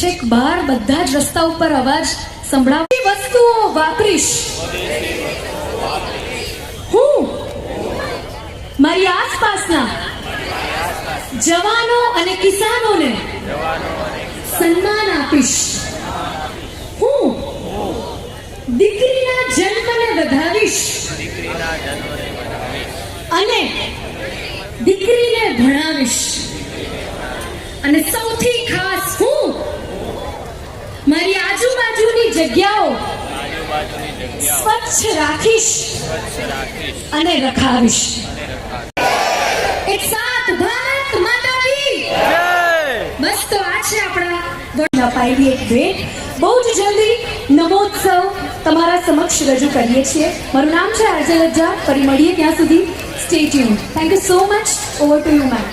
છેક બહાર બધા જ રસ્તા ઉપર અવાજ સંભળાવતી વસ્તુઓ વાપરીશ હું મારી આસપાસના જવાનો અને કિસાનોને સન્માન આપીશ. હું દીકરીના જન્મને વધાવીશ અને દીકરીને ભણાવીશ. અને સૌથી ખાસ હું મારી આજુબાજુની જગ્યાઓ સ્વચ્છ રાખીશ અને રખાવીશ. એક સાથ ભારત માતા કી જય. બસ તો આ છે આપણા પાયવી એક ભેટ. બહુ જ જલ્દી નમોત્સવ તમારા સમક્ષ રજૂ કરીએ છીએ. મારું નામ છે આરજે લજ્જા. ફરી મળીએ ત્યાં સુધી stay tune. Thank you so much. Over to you ma'am.